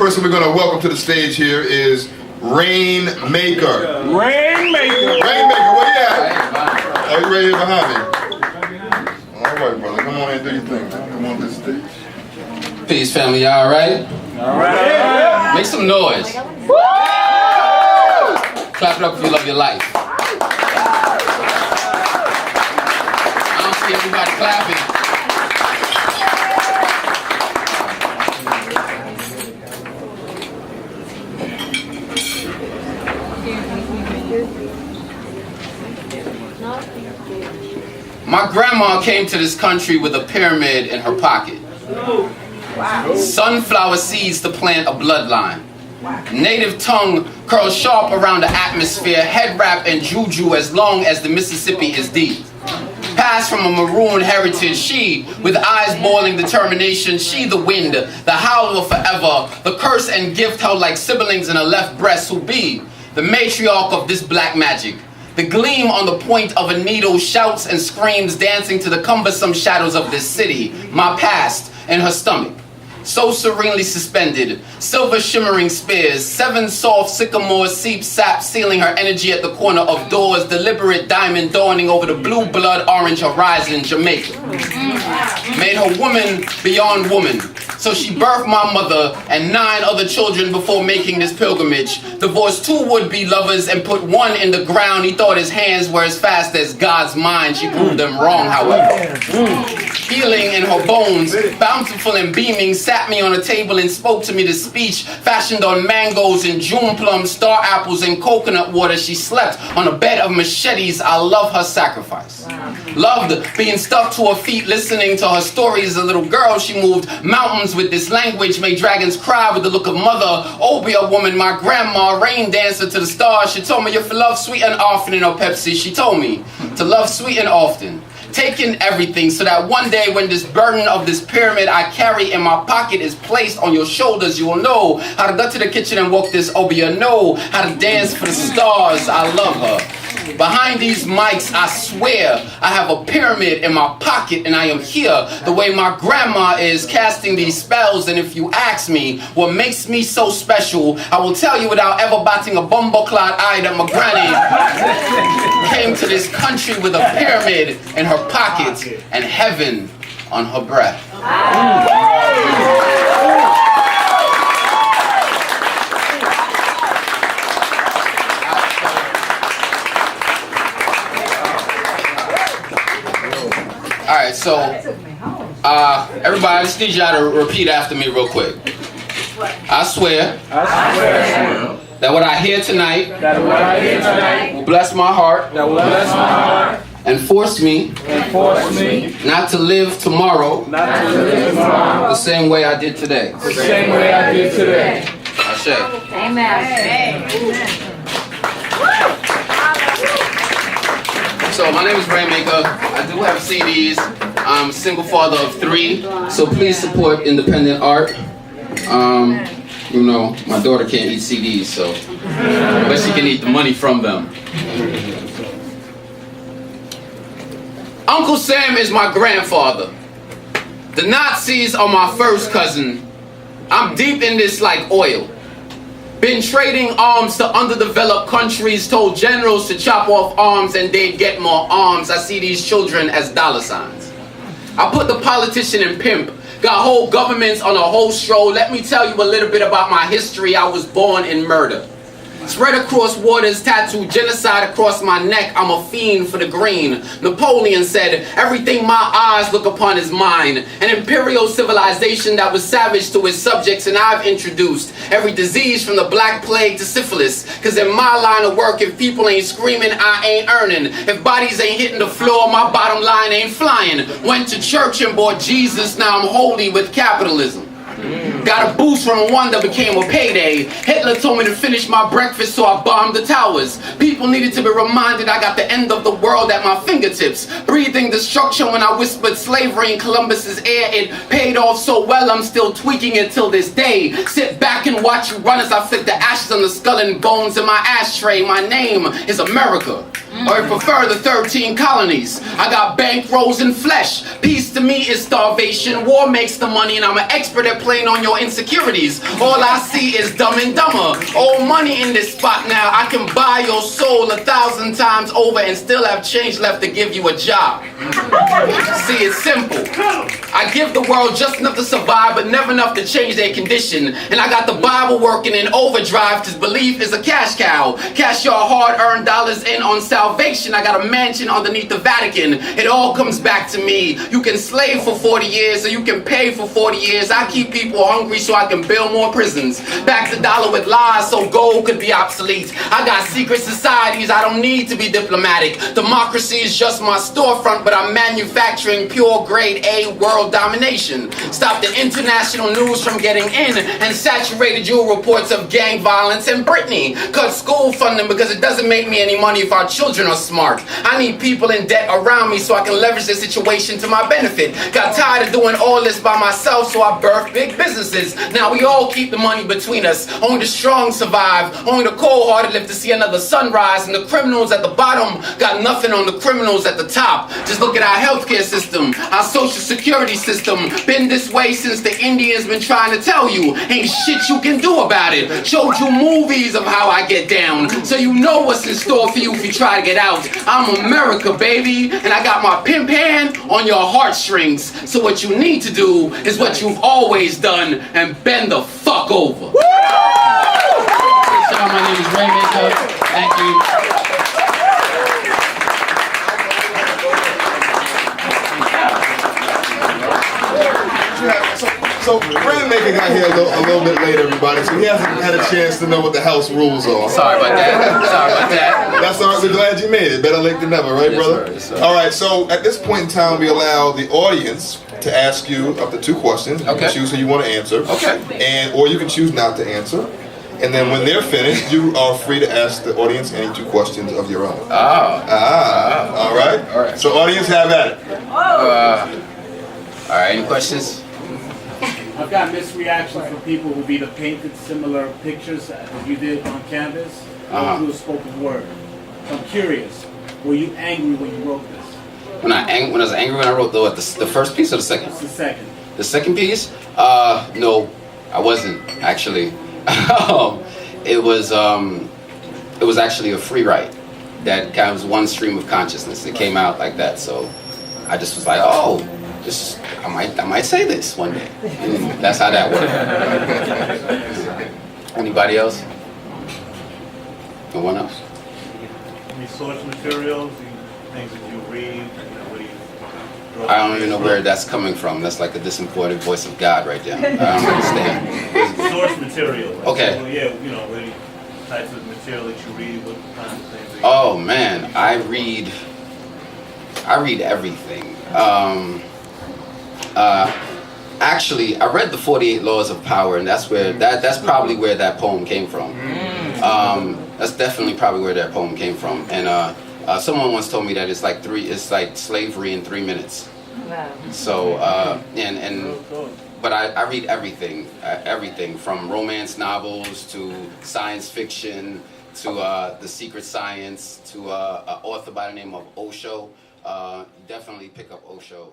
person we're going to welcome to the stage here is Rainmaker. Rainmaker. Rainmaker, where you at? Oh, you right here behind me. All right, brother. Come on in and do your thing, man. Come on to the stage. Peace, family. Y'all all right? All right. Make some noise. Woo! Clap it up if you love your life. I don't see everybody clapping. My grandma came to this country with a pyramid in her pocket. Sunflower seeds to plant a bloodline. Native tongue curls sharp around the atmosphere, head wrap and juju as long as the Mississippi is deep. Passed from a maroon heritage, she, with eyes boiling determination, she the wind, the howler forever, the curse and gift held like siblings in her left breast who be the matriarch of this black magic. The gleam on the point of a needle shouts and screams dancing to the cumbersome shadows of this city, my past in her stomach. So serenely suspended, silver shimmering spears, 7 soft sycamores seep sap sealing her energy at the corner of doors, deliberate diamond dawning over the blue blood orange horizon, Jamaica. Made her woman beyond woman. So she birthed my mother and 9 other children before making this pilgrimage. Divorced 2 would-be lovers and put 1 in the ground. He thought his hands were as fast as God's mind. She proved them wrong, however. Healing in her bones, bountiful and beaming, sat me on a table and spoke to me this speech fashioned on mangoes and June plums, star apples and coconut water. She slept on a bed of machetes. I love her sacrifice. Loved being stuck to her feet, listening to her stories. As a little girl, she moved mountains with this language, made dragons cry with the look of mother. Obia woman, my grandma, rain dancer to the stars. She told me if you love sweet and often in her Pepsi. She told me to love sweet and often. Taking everything so that one day when this burden of this pyramid I carry in my pocket is placed on your shoulders, you will know how to go to the kitchen and walk this Obia, know how to dance for the stars. I love her. Behind these mics, I swear I have a pyramid in my pocket and I am here the way my grandma is casting these spells. And if you ask me what makes me so special, I will tell you without ever batting a bumbleclot eye that my granny came to this country with a pyramid in her pocket and heaven on her breath. Alright, so everybody, I just need y'all to repeat after me real quick. I swear that what I hear tonight will bless my heart and force me not to live tomorrow the same way I did today. Ashe. Amen. So my name is Rainmaker. I do have CDs. I'm a single father of 3, so please support independent art. You know, my daughter can't eat CDs, so but she can eat the money from them. Uncle Sam is my grandfather. The Nazis are my first cousin. I'm deep in this like oil. Been trading arms to underdeveloped countries, told generals to chop off arms and they'd get more arms. I see these children as dollar signs. I put the politician in pimp. Got whole governments on a whole stroll. Let me tell you a little bit about my history. I was born in murder. Spread across waters, tattooed genocide across my neck. I'm a fiend for the green. Napoleon said, everything my eyes look upon is mine. An imperial civilization that was savage to its subjects, and I've introduced every disease from the Black Plague to syphilis. Cause in my line of work, if people ain't screaming, I ain't earning. If bodies ain't hitting the floor, my bottom line ain't flying. Went to church and bought Jesus, now I'm holy with capitalism. Got a boost from one that became a payday. Hitler told me to finish my breakfast, so I bombed the towers. People needed to be reminded I got the end of the world at my fingertips. Breathing destruction when I whispered slavery in Columbus's ear. It paid off so well, I'm still tweaking it till this day. Sit back and watch you run as I flick the ashes on the skull and bones in my ashtray. My name is America. or prefer the 13 colonies. I got bankrolls and flesh. Peace to me is starvation. War makes the money, and I'm an expert at playing on your insecurities. All I see is Dumb and Dumber. Old money in this spot now. I can buy your soul 1,000 times over and still have change left to give you a job. See, it's simple. I give the world just enough to survive, but never enough to change their condition. And I got the Bible working in overdrive, cause belief is a cash cow. Cash your hard-earned dollars in on salvation. I got a mansion underneath the Vatican. It all comes back to me. You can slave for 40 years, or you can pay for 40 years. I keep people hungry so I can build more prisons. Back the dollar with lies so gold could be obsolete. I got secret societies, I don't need to be diplomatic. Democracy is just my storefront, but I'm manufacturing pure grade A world domination. Stop the international news from getting in and saturated you reports of gang violence in Brittany. Cut school funding because it doesn't make me any money if our children are smart. I need people in debt around me so I can leverage the situation to my benefit. Got tired of doing all this by myself, so I birthed big businesses. Now we all keep the money between us. Only the strong survive. Only the cold-hearted live to see another sunrise. And the criminals at the bottom got nothing on the criminals at the top. Just look at our healthcare system, our social security system. Been this way since the Indians been trying to tell you. Ain't shit you can do about it. Showed you movies of how I get down, so you know what's in store for you if you try to get out. I'm America, baby, and I got my pimp hand on your heartstrings. So what you need to do is what you've always done and bend the fuck over. My name is Rainmaker. Thank you. So Rainmaker got here a little bit late, everybody, so he hasn't had a chance to know what the house rules are. Sorry about that. Sorry about that. That's all right. We're glad you made it. Better late than never, right, brother? Yes, sir. All right, so at this point in time, we allow the audience to ask you up to 2 questions. You can choose who you want to answer. Okay. Or you can choose not to answer. And then when they're finished, you are free to ask the audience any 2 questions of your own. All right. All right. So audience, have at it. All right, any questions? I've got mixed reactions from people who either painted similar pictures that you did on canvas or through a spoken word. So I'm curious, were you angry when you wrote this? When I was angry when I wrote the first piece or the second? It's the second. The second piece? No, I wasn't actually. It was actually a free write that kind of was one stream of consciousness. It came out like that, so I just was like, oh, I might say this one day. And that's how that worked. Anybody else? No one else? Any source materials, things that you read, what do you draw? I don't even know where that's coming from. That's like a disembodied voice of God right there. I don't understand. Source material. Like, Okay. so, yeah, any types of material that you read, what kinds of things that you Oh man, I read everything. Actually, I read the 48 Laws of Power, and that's probably where that poem came from. That's definitely probably where that poem came from. And someone once told me that it's like slavery in 3 minutes. So but I read everything, everything from romance novels to science fiction to the secret science to an author by the name of Osho. Definitely pick up Osho.